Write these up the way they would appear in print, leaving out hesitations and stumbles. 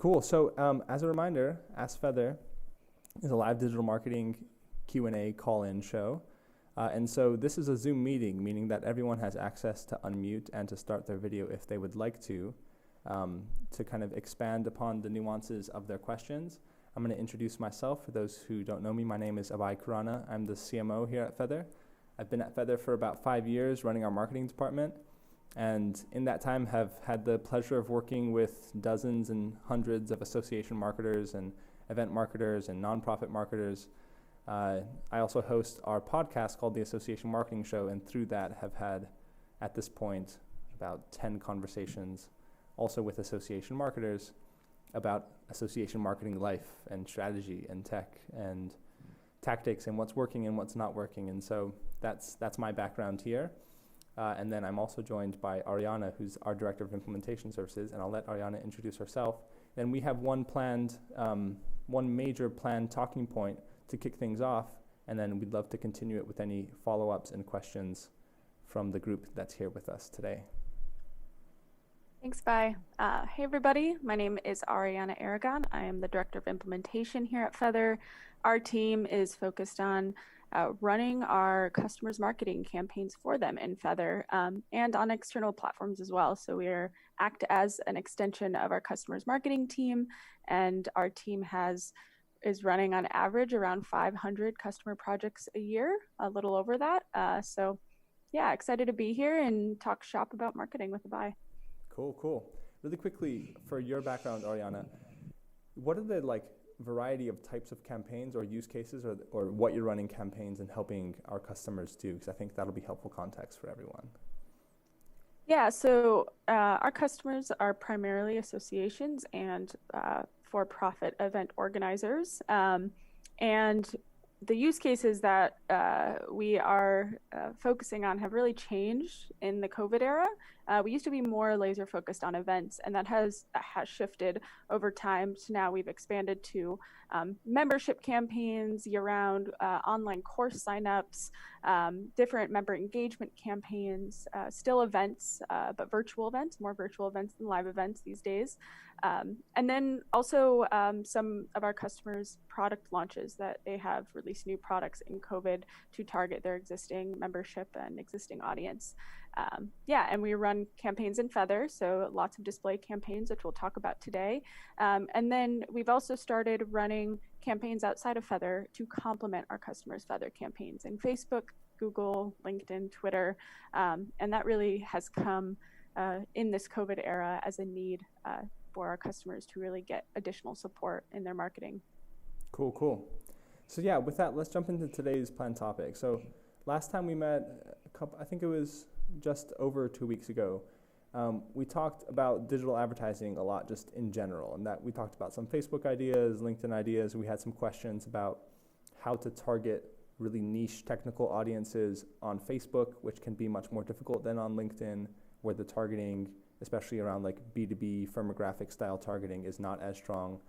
Cool. So as a reminder, Ask Feathr is a live digital marketing Q&A call-in show. And so this is a Zoom meeting, meaning that everyone has access to unmute and to start their video if they would like to kind of expand upon the nuances of their questions. I'm going to introduce myself. For those who don't know me, my name is Abhay. I'm the CMO here at Feathr. I've been at Feathr for about 5 years running our marketing department. And in that time have had the pleasure of working with dozens and hundreds of association marketers and event marketers and nonprofit marketers. I also host our podcast called the Association Marketing Show, and through that have had, at this point, about 10 conversations, also with association marketers, about association marketing life and strategy and tech and tactics and what's working and what's not working. And so that's my background here. And then I'm also joined by Ariana, who's our Director of Implementation Services, and I'll let Ariana introduce herself. Then we have one major planned talking point to kick things off, and then we'd love to continue it with any follow-ups and questions from the group that's here with us today. Thanks, Bye. Hey, everybody. My name is Ariana Aragon. I am the Director of Implementation here at Feathr. Our team is focused on running our customers' marketing campaigns for them in Feathr and on external platforms as well. So we act as an extension of our customers' marketing team, and our team is running on average around 500 customer projects a year, a little over that. So yeah, excited to be here and talk shop about marketing with Abhay. Cool. Really quickly, for your background, Ariana, what are the variety of types of campaigns or use cases or what you're running campaigns and helping our customers do? Because I think that'll be helpful context for everyone. Yeah, so our customers are primarily associations and for-profit event organizers. And the use cases that we are focusing on have really changed in the COVID era. We used to be more laser focused on events, and that has shifted over time. So now we've expanded to membership campaigns, year-round online course signups, different member engagement campaigns, still events, but virtual events, more virtual events than live events these days. And then also some of our customers' product launches that they have released new products in COVID to target their existing membership and existing audience. And we run campaigns in Feathr, so lots of display campaigns, which we'll talk about today. And then we've also started running campaigns outside of Feathr to complement our customers' Feathr campaigns in Facebook, Google, LinkedIn, Twitter. And that really has come in this COVID era as a need for our customers to really get additional support in their marketing. Cool. So yeah, with that, let's jump into today's planned topic. So last time we met, I think it was just over 2 weeks ago, we talked about digital advertising a lot just in general, and that we talked about some Facebook ideas, LinkedIn ideas. We had some questions about how to target really niche technical audiences on Facebook, which can be much more difficult than on LinkedIn, where the targeting, especially around like B2B firmographic style targeting, is not as strong.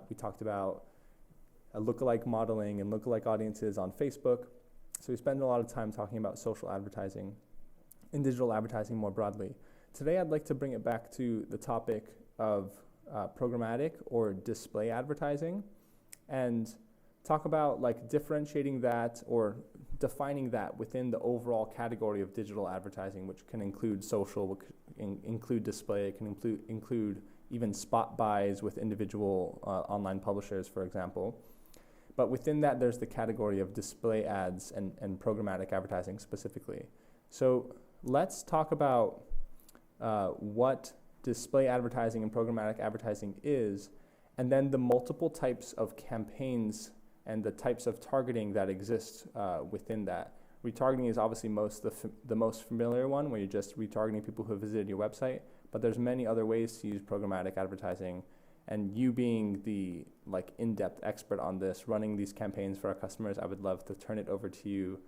We talked about lookalike modeling and lookalike audiences on Facebook. So we spend a lot of time talking about social advertising and digital advertising more broadly. Today I'd like to bring it back to the topic of programmatic or display advertising and talk about differentiating that or defining that within the overall category of digital advertising, which can include social, include display, it can include even spot buys with individual online publishers, for example. But within that, there's the category of display ads and programmatic advertising specifically. So let's talk about what display advertising and programmatic advertising is, and then the multiple types of campaigns and the types of targeting that exist within that. Retargeting is obviously the most familiar one, where you're just retargeting people who have visited your website, but there's many other ways to use programmatic advertising. And you being the in-depth expert on this, running these campaigns for our customers, I would love to turn it over to you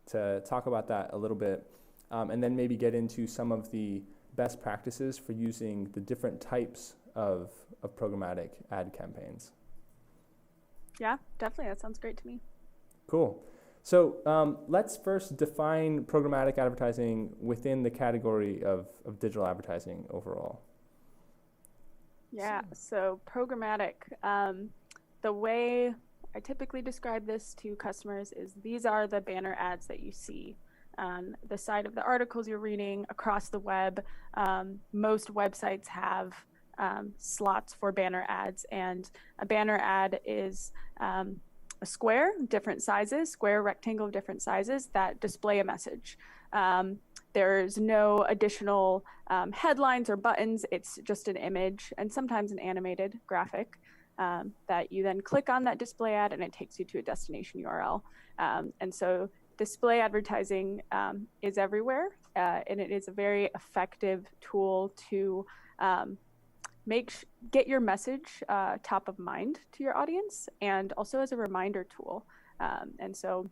to talk about that a little bit, and then maybe get into some of the best practices for using the different types of programmatic ad campaigns. Yeah, definitely. That sounds great to me. Cool. So let's first define programmatic advertising within the category of digital advertising overall. Yeah, so programmatic. The way I typically describe this to customers is these are the banner ads that you see on the side of the articles you're reading across the web. Most websites have slots for banner ads, and a banner ad is a square, different sizes, square, rectangle, different sizes that display a message. There's no additional headlines or buttons. It's just an image and sometimes an animated graphic that you then click on that display ad and it takes you to a destination URL. And so display advertising is everywhere, and it is a very effective tool to get your message top of mind to your audience, and also as a reminder tool. And so,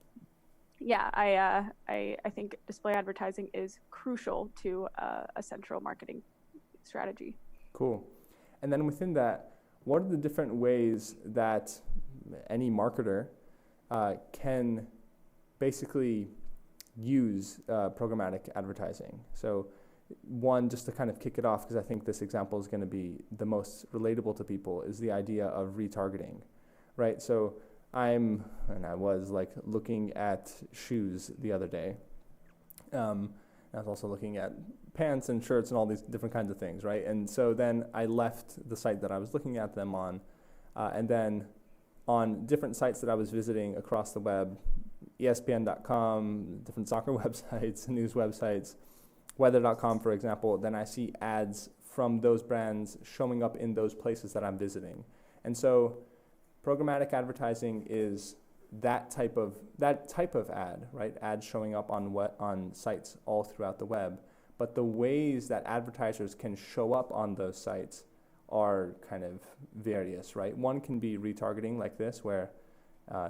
yeah, I think display advertising is crucial to a central marketing strategy. Cool. And then within that, what are the different ways that any marketer can basically use programmatic advertising? So one, just to kind of kick it off, because I think this example is going to be the most relatable to people, is the idea of retargeting, right? So I was like looking at shoes the other day. I was also looking at pants and shirts and all these different kinds of things, right? And so then I left the site that I was looking at them on, and then on different sites that I was visiting across the web, ESPN.com, different soccer websites, news websites, weather.com, for example, then I see ads from those brands showing up in those places that I'm visiting. And so programmatic advertising is that type of ad, right? Ads showing up on sites all throughout the web. But the ways that advertisers can show up on those sites are kind of various, right? One can be retargeting like this, where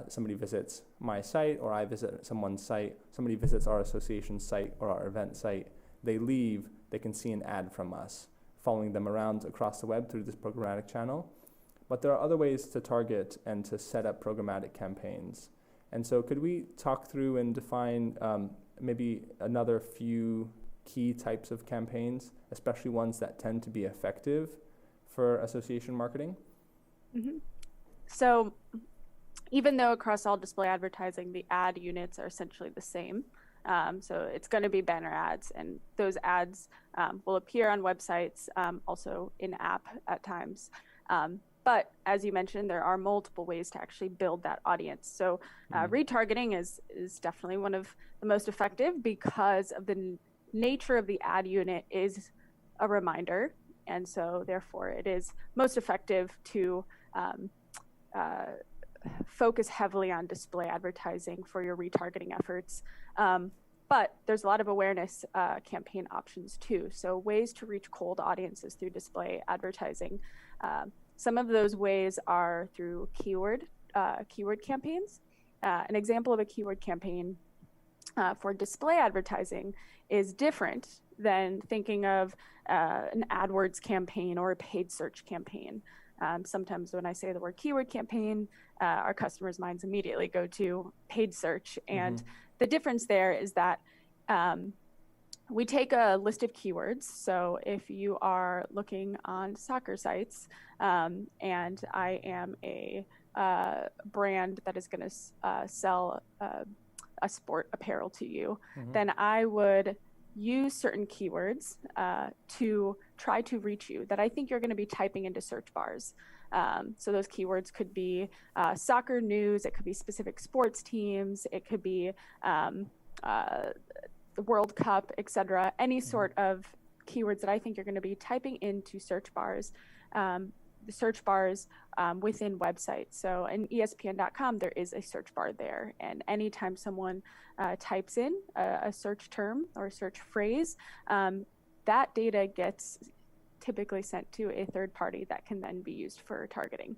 somebody visits my site or I visit someone's site, somebody visits our association site or our event site, they leave, they can see an ad from us, following them around across the web through this programmatic channel. But there are other ways to target and to set up programmatic campaigns. And so could we talk through and define maybe another few key types of campaigns, especially ones that tend to be effective for association marketing? Mm-hmm. So even though across all display advertising, the ad units are essentially the same, so it's going to be banner ads, and those ads will appear on websites, also in-app at times. But as you mentioned, there are multiple ways to actually build that audience. So retargeting is definitely one of the most effective, because of the nature of the ad unit is a reminder. And so therefore it is most effective to focus heavily on display advertising for your retargeting efforts. But there's a lot of awareness campaign options too. So ways to reach cold audiences through display advertising. Some of those ways are through keyword campaigns. An example of a keyword campaign for display advertising is different than thinking of an AdWords campaign or a paid search campaign. Sometimes when I say the word keyword campaign, our customers' minds immediately go to paid search. And the difference there is that we take a list of keywords. So if you are looking on soccer sites, and I am a brand that is going to sell a sport apparel to you, then I would use certain keywords to try to reach you that I think you're going to be typing into search bars. So those keywords could be soccer news, it could be specific sports teams, it could be the World Cup, etc. Any sort of keywords that I think you're going to be typing into search bars, the search bars within websites. So in ESPN.com, there is a search bar there. And anytime someone types in a search term or a search phrase, that data gets typically sent to a third party that can then be used for targeting.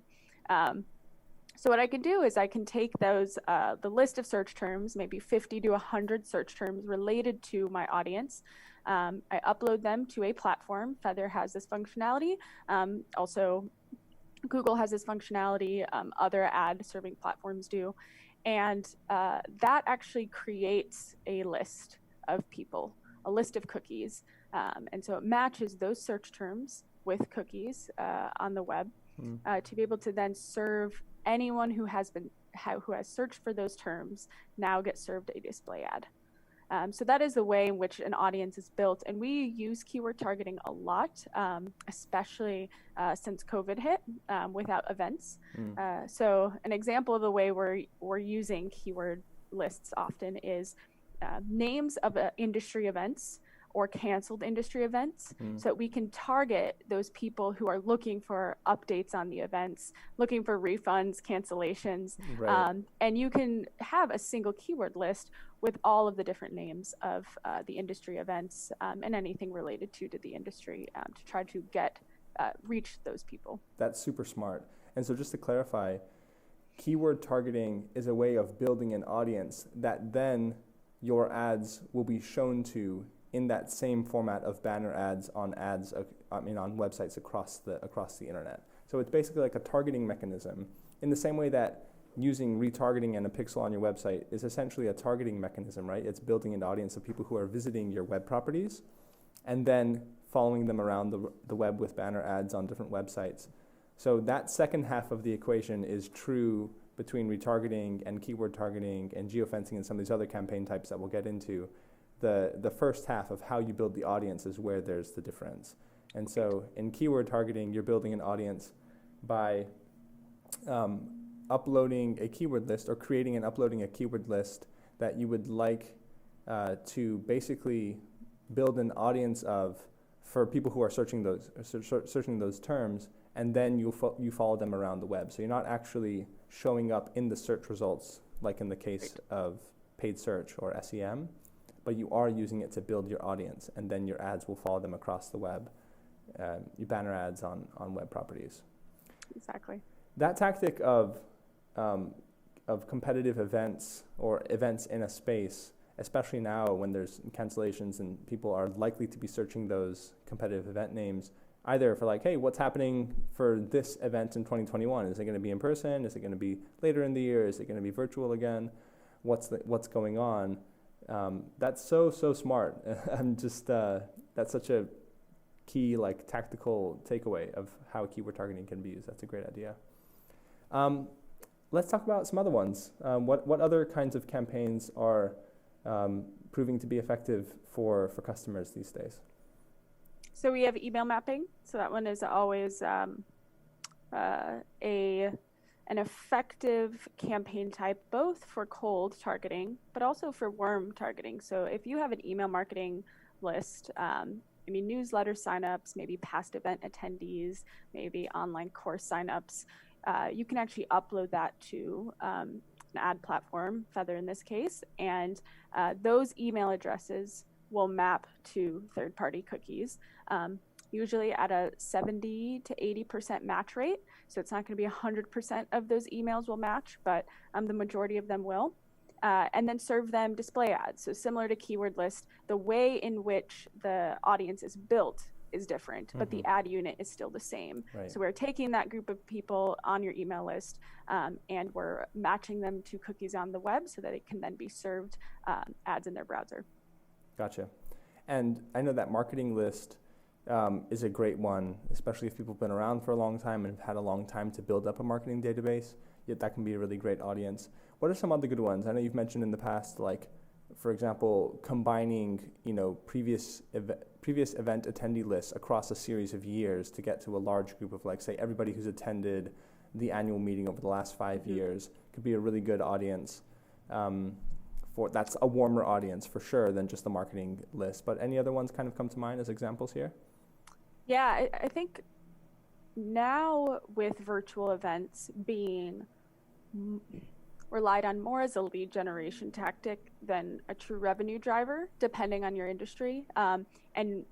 So what I can do is I can take those, the list of search terms, maybe 50 to 100 search terms related to my audience. I upload them to a platform. Feathr has this functionality. Also, Google has this functionality. Other ad serving platforms do. And that actually creates a list of people, a list of cookies. And so it matches those search terms with cookies on the web to be able to then serve anyone who has searched for those terms now get served a display ad. So that is the way in which an audience is built. And we use keyword targeting a lot, especially since COVID hit without events. So an example of the way we're using keyword lists often is names of industry events or canceled industry events, so that we can target those people who are looking for updates on the events, looking for refunds, cancellations, and you can have a single keyword list with all of the different names of the industry events and anything related to the industry to try to reach those people. That's super smart. And so just to clarify, keyword targeting is a way of building an audience that then your ads will be shown to in that same format of banner ads on websites across the internet. So it's basically like a targeting mechanism in the same way that using retargeting and a pixel on your website is essentially a targeting mechanism, right? It's building an audience of people who are visiting your web properties and then following them around the web with banner ads on different websites. So that second half of the equation is true between retargeting and keyword targeting and geofencing and some of these other campaign types that we'll get into. The first half of how you build the audience is where there's the difference. And so in keyword targeting, you're building an audience by uploading a keyword list or creating and uploading a keyword list that you would like to basically build an audience for people who are searching those terms, and then you follow them around the web. So you're not actually showing up in the search results like in the case of paid search or SEM, but you are using it to build your audience, and then your ads will follow them across the web, your banner ads on web properties. Exactly. That tactic of competitive events or events in a space, especially now when there's cancellations and people are likely to be searching those competitive event names, either for like, hey, what's happening for this event in 2021? Is it going to be in person? Is it going to be later in the year? Is it going to be virtual again? What's going on? That's so smart. I'm just that's such a key tactical takeaway of how keyword targeting can be used. That's a great idea. Let's talk about some other ones. What other kinds of campaigns are proving to be effective for customers these days? So we have email mapping. So that one is always an effective campaign type, both for cold targeting, but also for warm targeting. So if you have an email marketing list, newsletter signups, maybe past event attendees, maybe online course signups, you can actually upload that to an ad platform, Feathr in this case, and those email addresses will map to third-party cookies, usually at a 70 to 80% match rate. So it's not going to be 100% of those emails will match, but the majority of them will. And then serve them display ads. So similar to keyword list, the way in which the audience is built is different, but the ad unit is still the same. Right. So we're taking that group of people on your email list and we're matching them to cookies on the web so that it can then be served ads in their browser. Gotcha. And I know that marketing list is a great one, especially if people have been around for a long time and have had a long time to build up a marketing database. Yet that can be a really great audience. What are some other good ones? I know you've mentioned in the past, for example, combining previous event attendee lists across a series of years to get to a large group of say everybody who's attended the annual meeting over the last 5 years could be a really good audience. That's a warmer audience for sure than just the marketing list. But any other ones kind of come to mind as examples here? Yeah, I think now with virtual events being relied on more as a lead generation tactic than a true revenue driver, depending on your industry, and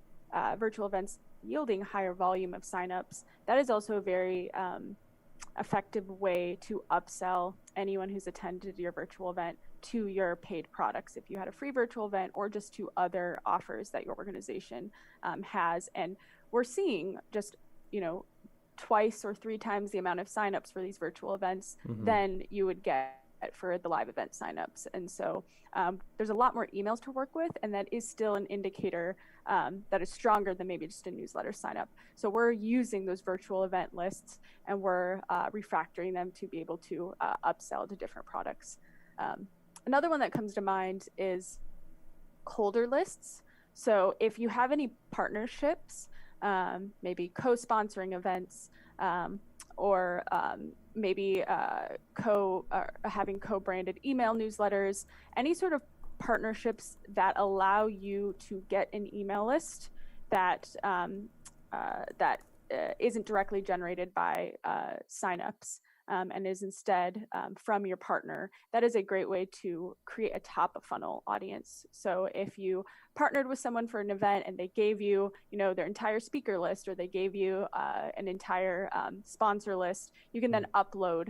virtual events yielding higher volume of signups, that is also a very effective way to upsell anyone who's attended your virtual event to your paid products if you had a free virtual event or just to other offers that your organization has. And we're seeing just, twice or 3 times the amount of signups for these virtual events than you would get for the live event signups. And so there's a lot more emails to work with, and that is still an indicator that is stronger than maybe just a newsletter sign up. So we're using those virtual event lists, and we're refactoring them to be able to upsell to different products. Another one that comes to mind is colder lists. So if you have any partnerships, maybe co-sponsoring events, or maybe having co-branded email newsletters, any sort of partnerships that allow you to get an email list that isn't directly generated by signups, and is instead from your partner, that is a great way to create a top of funnel audience. So if you partnered with someone for an event and they gave you, their entire speaker list, or they gave you an entire sponsor list, you can then upload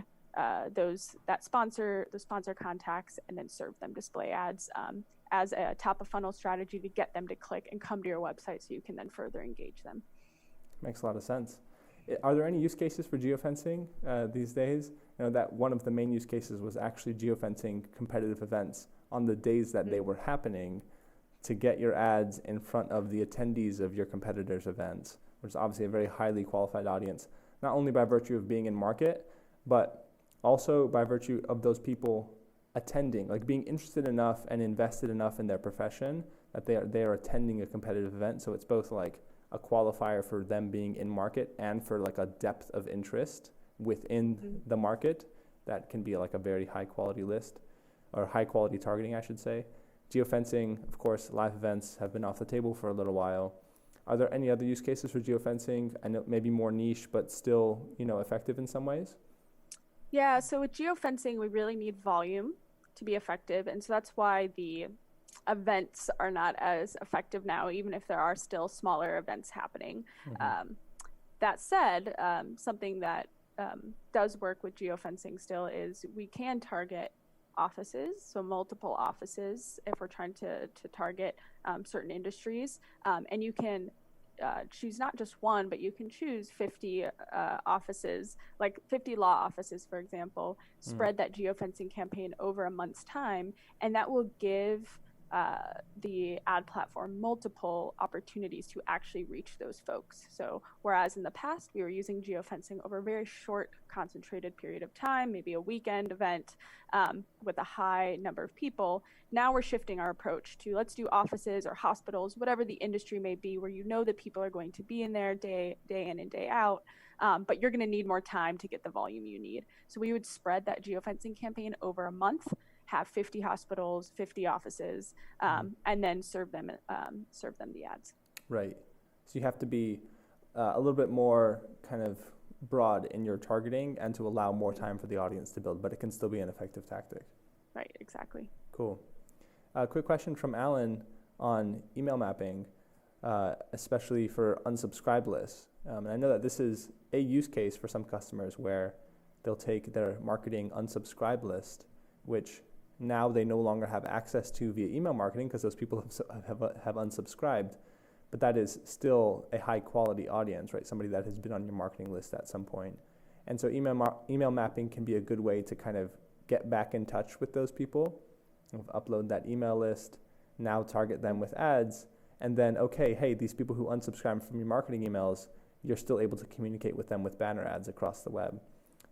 those sponsor contacts and then serve them display ads as a top of funnel strategy to get them to click and come to your website, so you can then further engage them. Makes a lot of sense. Are there any use cases for geofencing these days? That one of the main use cases was actually geofencing competitive events on the days that they were happening, to get your ads in front of the attendees of your competitors' events, which is obviously a very highly qualified audience, not only by virtue of being in market, but also by virtue of those people attending, like being interested enough and invested enough in their profession that they are attending a competitive event. So it's both like a qualifier for them being in market and for like a depth of interest within the market that can be like a very high quality list, or high quality targeting, I should say. Geofencing, of course, live events have been off the table for a little while. Are there any other use cases for geofencing? I know maybe more niche, but still, effective in some ways? Yeah, so with geofencing, we really need volume to be effective. And so that's why the events are not as effective now, even if there are still smaller events happening. That said, something that does work with geofencing still is we can target offices, so multiple offices, if we're trying to target certain industries. And you can choose not just one, but you can choose 50 offices, like 50 law offices, for example, spread that geofencing campaign over a month's time, and that will give the ad platform multiple opportunities to actually reach those folks. So whereas in the past we were using geofencing over a very short concentrated period of time, maybe a weekend event with a high number of people, now we're shifting our approach to let's do offices or hospitals, whatever the industry may be, where that people are going to be in there day in and day out, but you're going to need more time to get the volume you need. So we would spread that geofencing campaign over a month, have 50 hospitals, 50 offices, and then serve them the ads. Right. So you have to be a little bit more kind of broad in your targeting and to allow more time for the audience to build, but it can still be an effective tactic. Right, exactly. Cool. Quick question from Alan on email mapping, especially for unsubscribed lists. And I know that this is a use case for some customers where they'll take their marketing unsubscribe list, which now they no longer have access to via email marketing because those people have unsubscribed, but that is still a high quality audience, right? Somebody that has been on your marketing list at some point. And so email mapping can be a good way to kind of get back in touch with those people, upload that email list, now target them with ads, and then, okay, hey, these people who unsubscribe from your marketing emails, you're still able to communicate with them with banner ads across the web.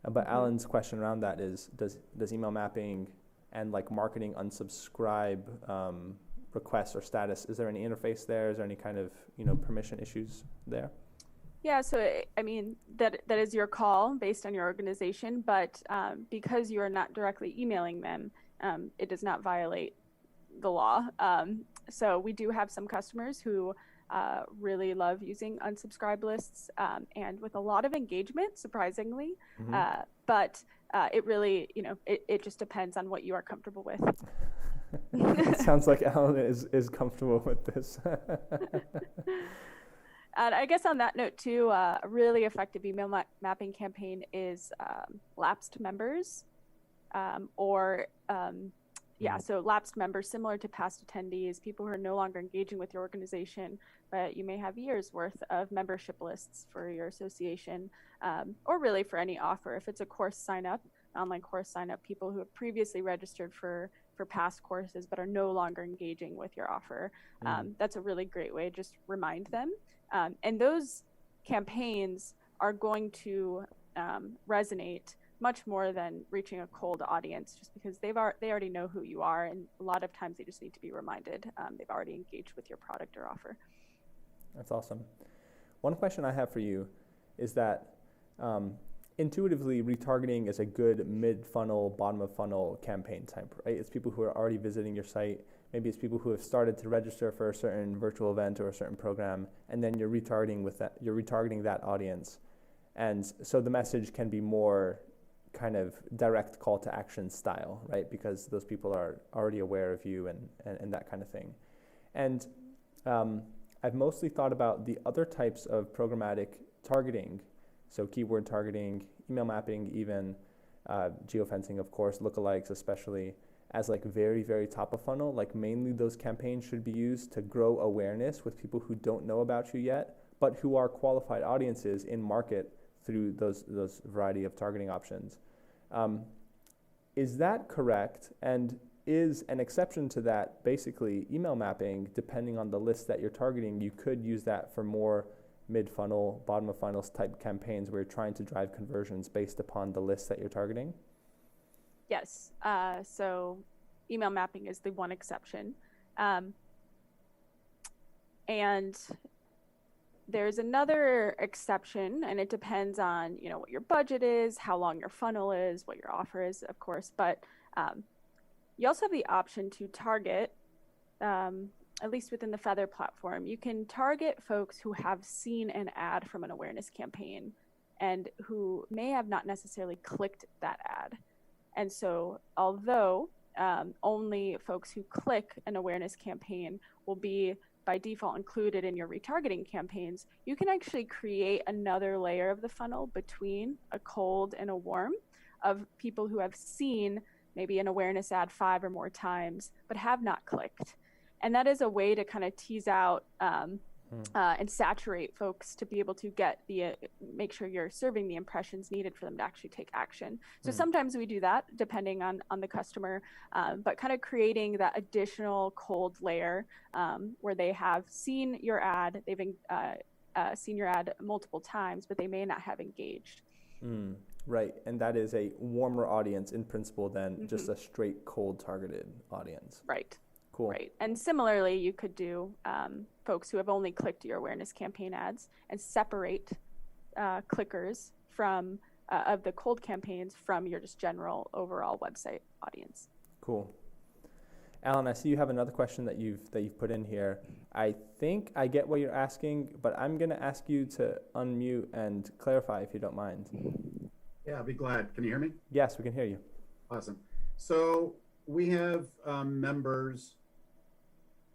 But Alan's question around that is, does email mapping and like marketing unsubscribe requests or status, is there any interface there? Is there any kind of permission issues there? Yeah, so I mean that is your call based on your organization, but because you are not directly emailing them, it does not violate the law. So we do have some customers who really love using unsubscribe lists, and with a lot of engagement, surprisingly. But it really, it just depends on what you are comfortable with. It sounds like Alan is comfortable with this. And I guess on that note too, a really effective email mapping campaign is lapsed members, so lapsed members, similar to past attendees, people who are no longer engaging with your organization, but you may have years worth of membership lists for your association, or really for any offer. If it's a course sign up, online course sign up, people who have previously registered for past courses but are no longer engaging with your offer. That's a really great way to just remind them. And those campaigns are going to resonate much more than reaching a cold audience, just because they already know who you are, and a lot of times they just need to be reminded. They've already engaged with your product or offer. That's awesome. One question I have for you is that intuitively, retargeting is a good mid-funnel, bottom-of-funnel campaign type, right? It's people who are already visiting your site. Maybe it's people who have started to register for a certain virtual event or a certain program, and then you're retargeting that audience. And so the message can be more kind of direct call to action style, right? Because those people are already aware of you and that kind of thing. And I've mostly thought about the other types of programmatic targeting, so keyword targeting, email mapping, even geofencing, of course, lookalikes especially, as like very, very top of funnel. Like mainly those campaigns should be used to grow awareness with people who don't know about you yet, but who are qualified audiences in market through those variety of targeting options. Is that correct? And is an exception to that basically email mapping? Depending on the list that you're targeting, you could use that for more mid-funnel, bottom-of-funnel type campaigns where you're trying to drive conversions based upon the list that you're targeting? Yes. So email mapping is the one exception. And there's another exception, and it depends on, what your budget is, how long your funnel is, what your offer is, of course. But you also have the option to target, at least within the Feathr platform, you can target folks who have seen an ad from an awareness campaign and who may have not necessarily clicked that ad. And so although only folks who click an awareness campaign will be by default included in your retargeting campaigns, you can actually create another layer of the funnel between a cold and a warm of people who have seen maybe an awareness ad 5 or more times, but have not clicked. And that is a way to kind of tease out and saturate folks to be able to get make sure you're serving the impressions needed for them to actually take action. So sometimes we do that depending on the customer, but kind of creating that additional cold layer where they have seen your ad, they've seen your ad multiple times, but they may not have engaged. Right, and that is a warmer audience in principle than just a straight cold targeted audience. Right. Cool. Right. And similarly, you could do folks who have only clicked your awareness campaign ads and separate clickers from of the cold campaigns from your just general overall website audience. Cool. Alan, I see you have another question that you've put in here. I think I get what you're asking, but I'm going to ask you to unmute and clarify if you don't mind. Yeah, I'd be glad. Can you hear me? Yes, we can hear you. Awesome. So we have members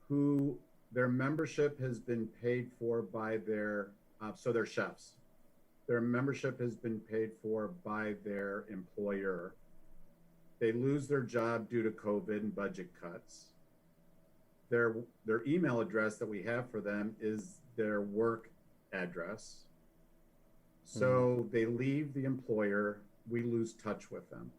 who their membership has been paid for by their, so they're chefs. Their membership has been paid for by their employer. They lose their job due to COVID and budget cuts. Their email address that we have for them is their work address. So they leave the employer, we lose touch with them.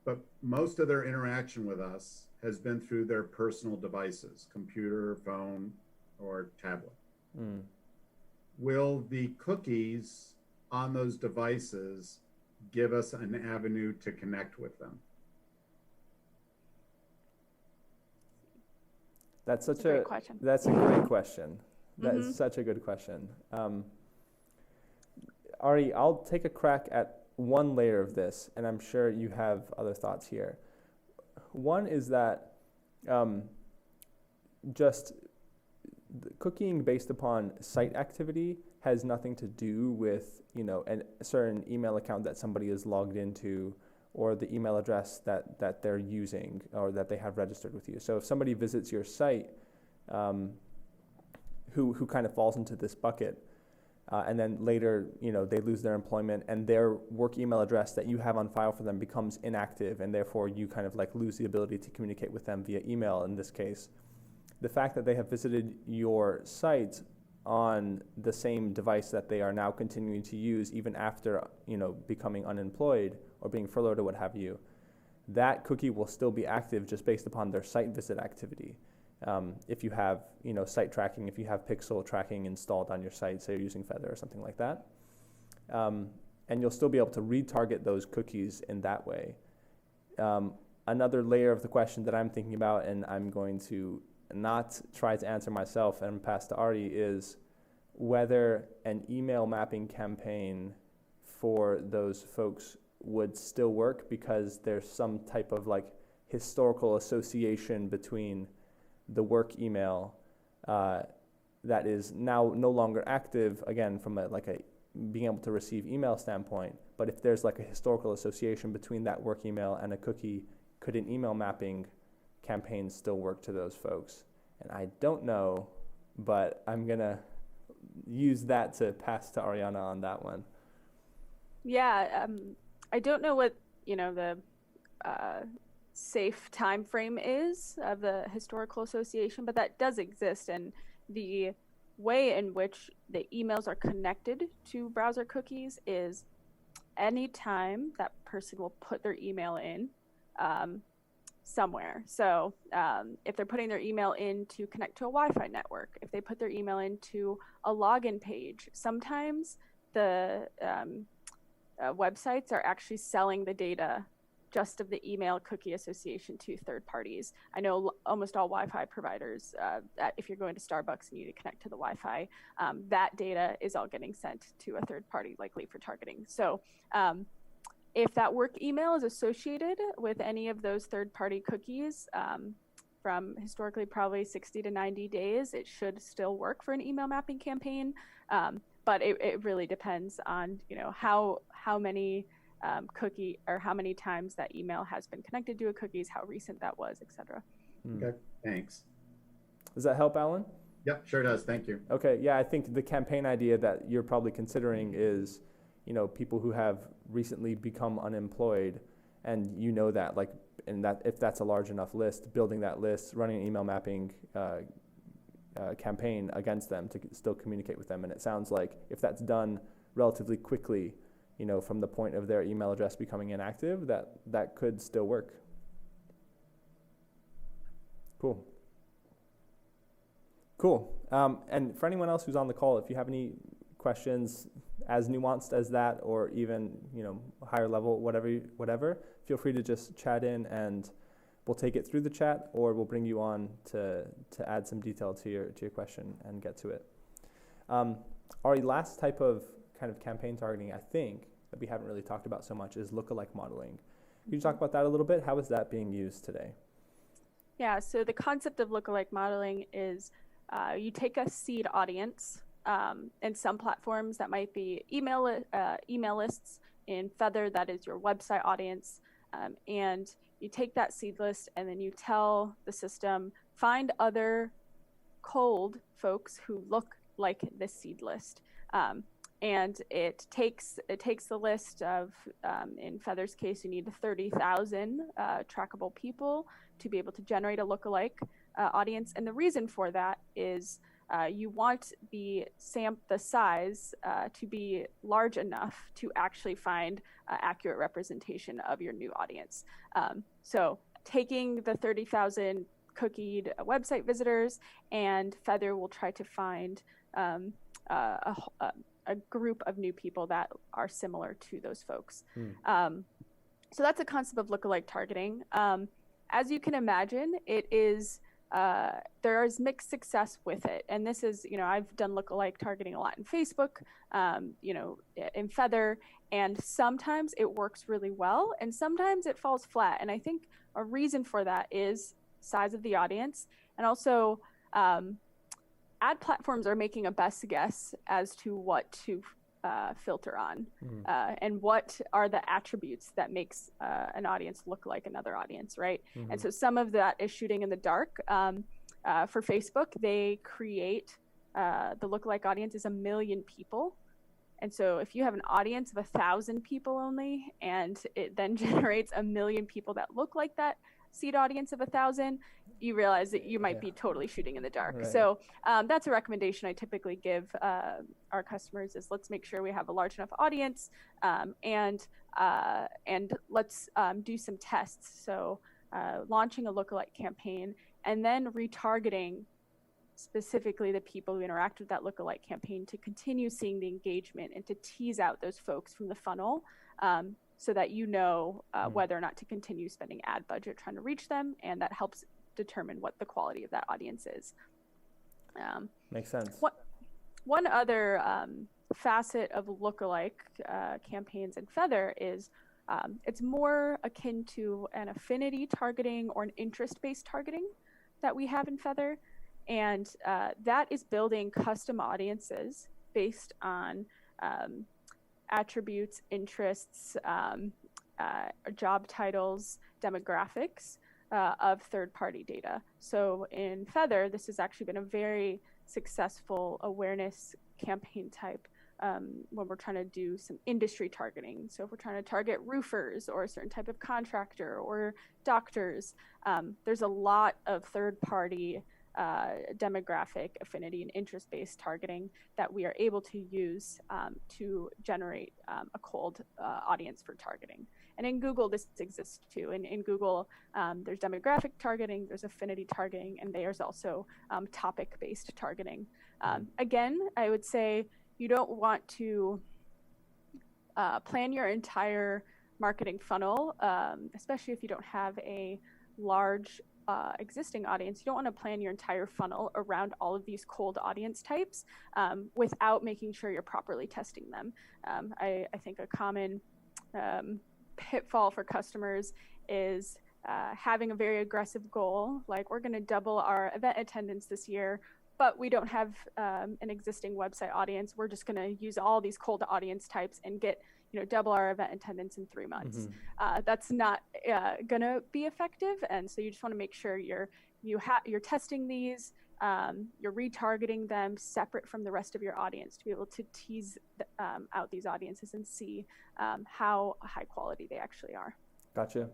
But most of their interaction with us has been through their personal devices, computer, phone, or tablet. Will the cookies on those devices give us an avenue to connect with them? That's such a great question. That's a great question. That is such a good question. Ari, I'll take a crack at one layer of this, and I'm sure you have other thoughts here. One is that just cooking based upon site activity has nothing to do with, a certain email account that somebody is logged into or the email address that they're using or that they have registered with you. So if somebody visits your site who kind of falls into this bucket, and then later, they lose their employment and their work email address that you have on file for them becomes inactive, and therefore you kind of like lose the ability to communicate with them via email in this case. The fact that they have visited your site on the same device that they are now continuing to use even after, becoming unemployed or being furloughed or what have you, that cookie will still be active just based upon their site visit activity. If you have, site tracking, if you have pixel tracking installed on your site, say you're using Feathr or something like that, and you'll still be able to retarget those cookies in that way. Another layer of the question that I'm thinking about, and I'm going to not try to answer myself and pass to Ari, is whether an email mapping campaign for those folks would still work because there's some type of like historical association between the work email that is now no longer active, again, from a being able to receive email standpoint. But if there's like a historical association between that work email and a cookie, could an email mapping campaign still work to those folks? And I don't know, but I'm gonna use that to pass to Ariana on that one. Yeah, I don't know what the safe time frame is of the historical association, but that does exist, and the way in which the emails are connected to browser cookies is anytime that person will put their email in somewhere. So if they're putting their email in to connect to a Wi-Fi network, if they put their email into a login page, sometimes the websites are actually selling the data just of the email cookie association to third parties. I know almost all Wi-Fi providers, if you're going to Starbucks and you need to connect to the Wi-Fi, that data is all getting sent to a third party, likely for targeting. So if that work email is associated with any of those third party cookies from historically probably 60 to 90 days, it should still work for an email mapping campaign. But it really depends on how many cookie or how many times that email has been connected to a cookies, how recent that was, etc. Okay, thanks. Does that help, Alan? Yep, sure does. Thank you. Okay, yeah, I think the campaign idea that you're probably considering is, people who have recently become unemployed, and that, and that if that's a large enough list, building that list, running an email mapping campaign against them to still communicate with them. And it sounds like if that's done relatively quickly, from the point of their email address becoming inactive, that could still work. Cool. And for anyone else who's on the call, if you have any questions as nuanced as that, or even higher level, whatever, feel free to just chat in, and we'll take it through the chat, or we'll bring you on to add some detail to your question and get to it. Our last type of kind of campaign targeting, I think, that we haven't really talked about so much is lookalike modeling. Can you talk about that a little bit? How is that being used today? Yeah, so the concept of lookalike modeling is you take a seed audience, and some platforms that might be email lists. In Feathr, that is your website audience, and you take that seed list and then you tell the system, find other cold folks who look like this seed list. And it takes the list of, in Feathr's case, you need 30,000 trackable people to be able to generate a lookalike audience. And the reason for that is you want the size to be large enough to actually find accurate representation of your new audience. So taking the 30,000 cookied website visitors, and Feathr will try to find a group of new people that are similar to those folks. So that's a concept of lookalike targeting. As you can imagine, it is there is mixed success with it, and this is I've done lookalike targeting a lot in Facebook, in Feathr, and sometimes it works really well, and sometimes it falls flat. And I think a reason for that is size of the audience, and also ad platforms are making a best guess as to what to filter on, and what are the attributes that makes an audience look like another audience, right? And so some of that is shooting in the dark. For Facebook, they create the lookalike audience is 1 million people. And so if you have an audience of 1,000 people only, and it then generates 1 million people that look like that seed audience of 1,000, you realize that you might be totally shooting in the dark. So that's a recommendation I typically give our customers is let's make sure we have a large enough audience, and let's do some tests. So launching a lookalike campaign and then retargeting specifically the people who interact with that lookalike campaign to continue seeing the engagement and to tease out those folks from the funnel, so that you know whether or not to continue spending ad budget trying to reach them, and that helps determine what the quality of that audience is. Makes sense. One other facet of lookalike campaigns in Feathr is it's more akin to an affinity targeting or an interest-based targeting that we have in Feathr. And that is building custom audiences based on attributes, interests, job titles, demographics of third-party data. So in Feathr, this has actually been a very successful awareness campaign type when we're trying to do some industry targeting. So if we're trying to target roofers or a certain type of contractor or doctors, there's a lot of third-party demographic affinity and interest-based targeting that we are able to use to generate a cold audience for targeting. And in Google, this exists too. In Google, there's demographic targeting, there's affinity targeting, and there's also topic-based targeting. Again, I would say you don't want to plan your entire marketing funnel, especially if you don't have a large existing audience. You don't want to plan your entire funnel around all of these cold audience types without making sure you're properly testing them. I think a common pitfall for customers is having a very aggressive goal, like we're going to double our event attendance this year, but we don't have an existing website audience. We're just going to use all these cold audience types and get double our event attendance in 3 months. That's not going to be effective. And so you just want to make sure you're testing these, you're retargeting them separate from the rest of your audience to be able to tease out these audiences and see how high quality they actually are. Gotcha.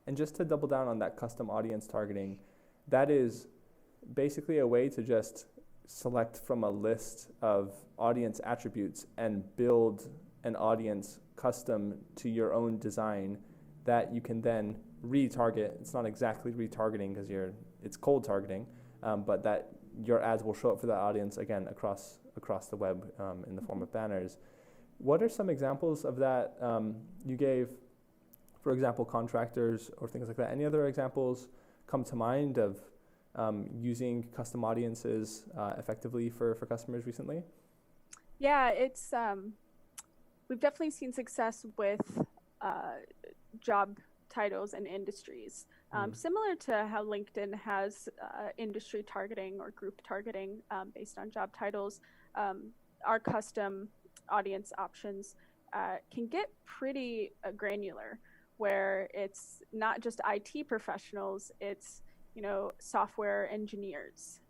And just to double down on that custom audience targeting, that is basically a way to just select from a list of audience attributes and build an audience custom to your own design that you can then retarget. It's not exactly retargeting because it's cold targeting, but that your ads will show up for that audience again across the web in the form of banners. What are some examples of that you gave, for example, contractors or things like that? Any other examples come to mind of using custom audiences effectively for customers recently? Yeah, it's we've definitely seen success with job titles and industries. Similar to how LinkedIn has industry targeting or group targeting based on job titles, our custom audience options can get pretty granular, where it's not just IT professionals, it's software engineers,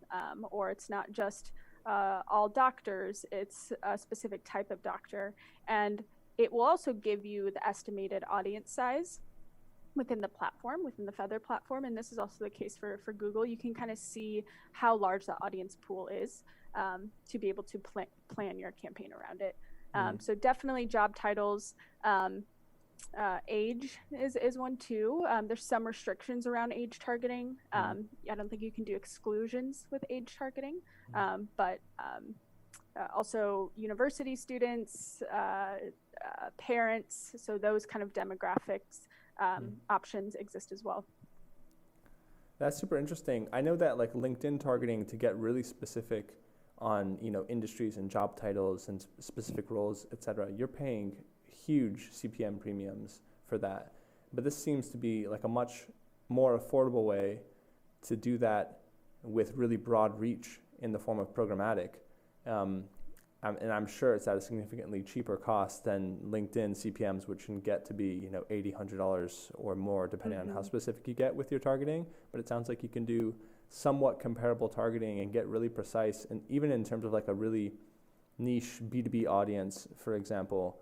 or it's not just all doctors, it's a specific type of doctor. And it will also give you the estimated audience size within the platform, within the Feathr platform. And this is also the case for Google. You can kind of see how large the audience pool is to be able to plan your campaign around it. So definitely job titles. Age is one too. There's some restrictions around age targeting. I don't think you can do exclusions with age targeting, but also university students, parents, so those kind of demographics options exist as well. That's super interesting. I know that like LinkedIn targeting, to get really specific on industries and job titles and specific roles, etc., you're paying huge CPM premiums for that. But this seems to be like a much more affordable way to do that with really broad reach in the form of programmatic. And I'm sure it's at a significantly cheaper cost than LinkedIn CPMs, which can get to be $80, $100 or more, depending on how specific you get with your targeting. But it sounds like you can do somewhat comparable targeting and get really precise, and even in terms of like a really niche B2B audience, for example,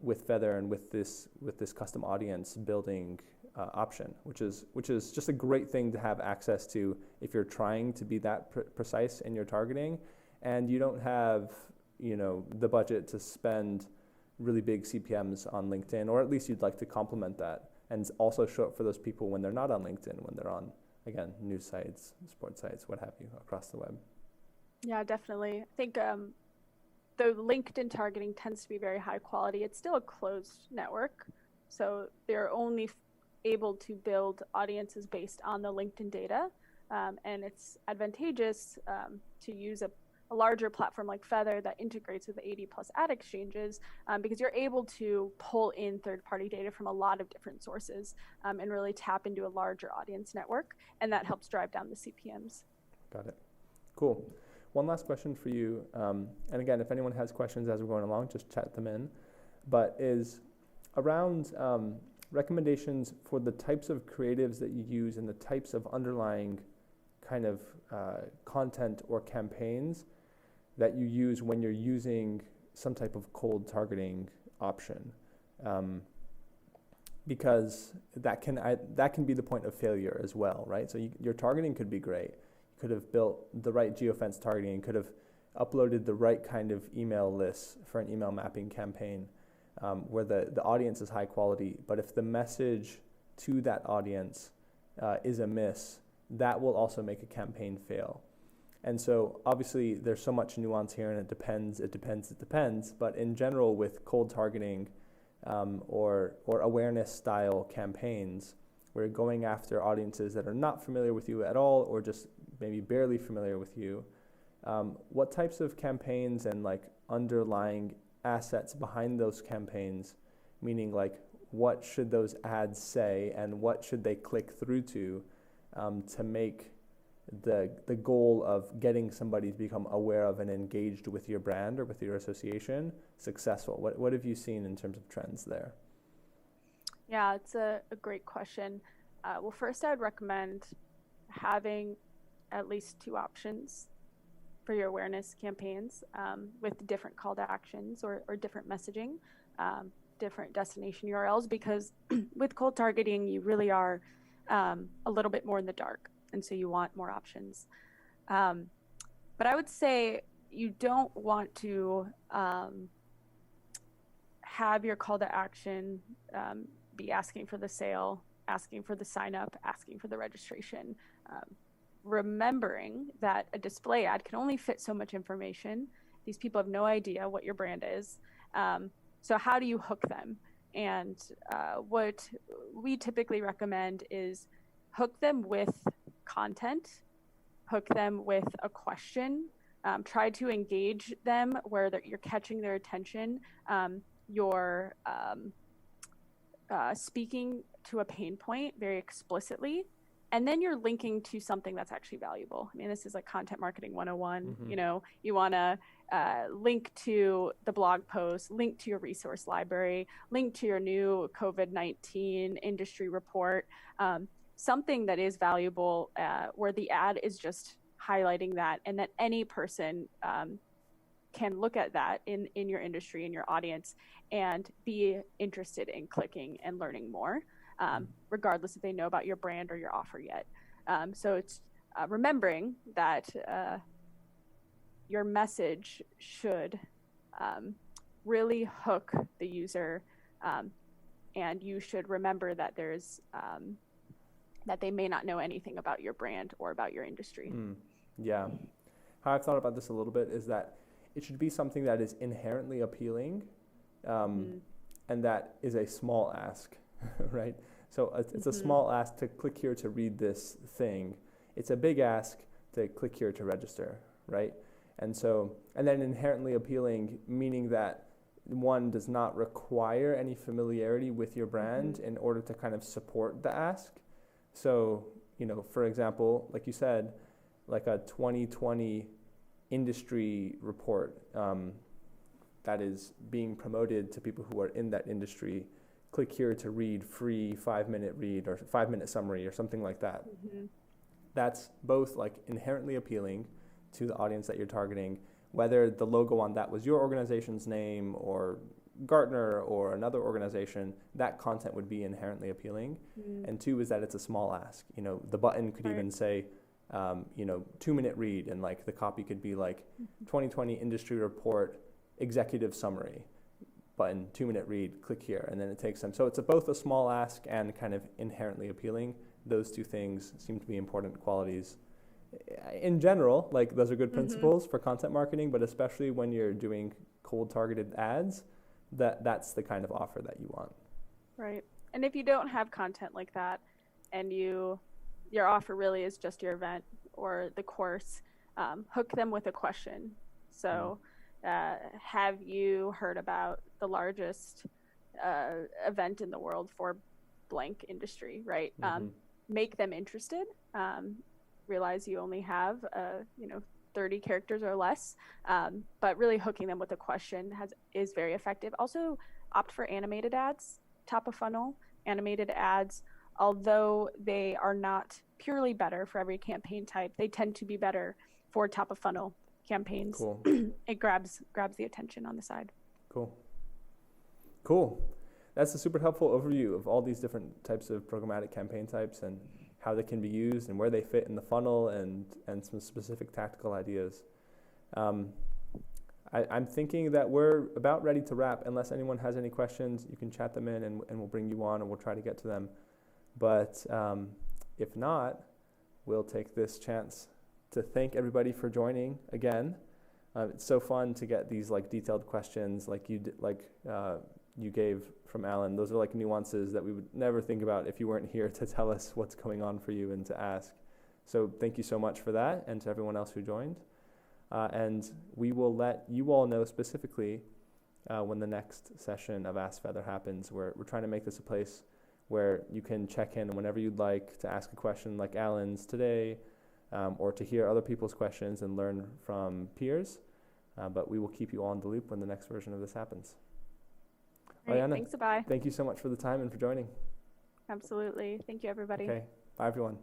with Feathr and with this custom audience building option, which is just a great thing to have access to if you're trying to be that precise in your targeting, and you don't have the budget to spend really big CPMs on LinkedIn, or at least you'd like to complement that and also show up for those people when they're not on LinkedIn, when they're on, again, news sites, sports sites, what have you, across the web. Yeah, definitely. I think the LinkedIn targeting tends to be very high quality. It's still a closed network, so they're only able to build audiences based on the LinkedIn data, and it's advantageous to use a larger platform like Feathr that integrates with the 80 plus ad exchanges, because you're able to pull in third-party data from a lot of different sources, and really tap into a larger audience network, and that helps drive down the CPMs. Got it. Cool. One last question for you, and again, if anyone has questions as we're going along, just chat them in, but is around recommendations for the types of creatives that you use and the types of underlying kind of content or campaigns that you use when you're using some type of cold targeting option, because that can be the point of failure as well, right? So your targeting could be great. You could have built the right geofence targeting, could have uploaded the right kind of email lists for an email mapping campaign, where the audience is high quality, but if the message to that audience is amiss, that will also make a campaign fail. And so obviously there's so much nuance here, and it depends, but in general with cold targeting or awareness style campaigns, we're going after audiences that are not familiar with you at all, or just maybe barely familiar with you. What types of campaigns and like underlying assets behind those campaigns, meaning like what should those ads say and what should they click through to make the goal of getting somebody to become aware of and engaged with your brand or with your association successful? What have you seen in terms of trends there? Yeah, it's a great question. Well, first I'd recommend having at least 2 options for your awareness campaigns, with different call to actions or different messaging, different destination URLs, because with cold targeting, you really are a little bit more in the dark. And so you want more options. But I would say you don't want to have your call to action be asking for the sale, asking for the sign up, asking for the registration. Remembering that a display ad can only fit so much information. These people have no idea what your brand is. So how do you hook them? And what we typically recommend is hook them with content, hook them with a question, try to engage them where you're catching their attention, you're speaking to a pain point very explicitly, and then you're linking to something that's actually valuable. I mean, this is like content marketing 101. Mm-hmm. You want to link to the blog post, link to your resource library, link to your new COVID-19 industry report, something that is valuable, where the ad is just highlighting that, and that any person can look at that in your industry, in your audience, and be interested in clicking and learning more, regardless if they know about your brand or your offer yet. So it's remembering that your message should really hook the user, and you should remember that there's that they may not know anything about your brand or about your industry. Yeah. How I've thought about this a little bit is that it should be something that is inherently appealing, and that is a small ask, right? So it's a small ask to click here to read this thing. It's a big ask to click here to register, right? And then inherently appealing, meaning that one does not require any familiarity with your brand in order to kind of support the ask. So, for example, like you said, like a 2020 industry report that is being promoted to people who are in that industry. Click here to read free 5-minute read or 5-minute summary or something like that. That's both like inherently appealing to the audience that you're targeting, whether the logo on that was your organization's name or Gartner or another organization, that content would be inherently appealing. And two is that it's a small ask. You know, the button could even say, 2-minute read, and like the copy could be like 2020 industry report executive summary, button, 2-minute read, click here, and then it takes them. So it's both a small ask and kind of inherently appealing. Those two things seem to be important qualities. In general, like those are good principles for content marketing, but especially when you're doing cold targeted ads, that's the kind of offer that you want. Right. And if you don't have content like that, and your offer really is just your event or the course, hook them with a question. So have you heard about the largest event in the world for blank industry, right? Make them interested. Realize you only have 30 characters or less, but really hooking them with a question is very effective. Also, opt for animated ads, top of funnel animated ads. Although they are not purely better for every campaign type, they tend to be better for top of funnel campaigns. Cool. It grabs the attention on the side. Cool. That's a super helpful overview of all these different types of programmatic campaign types and how they can be used and where they fit in the funnel and some specific tactical ideas. I'm thinking that we're about ready to wrap. Unless anyone has any questions, you can chat them in and we'll bring you on and we'll try to get to them. But if not, we'll take this chance to thank everybody for joining again. It's so fun to get these like detailed questions like you gave from Alan. Those are like nuances that we would never think about if you weren't here to tell us what's going on for you and to ask. So thank you so much for that, and to everyone else who joined. And we will let you all know specifically when the next session of Ask Feathr happens. We're trying to make this a place where you can check in whenever you'd like to ask a question like Alan's today, or to hear other people's questions and learn from peers. But we will keep you all in the loop when the next version of this happens. Great. Ariana, thanks, Abhay. Thank you so much for the time and for joining. Absolutely. Thank you, everybody. Okay. Bye, everyone.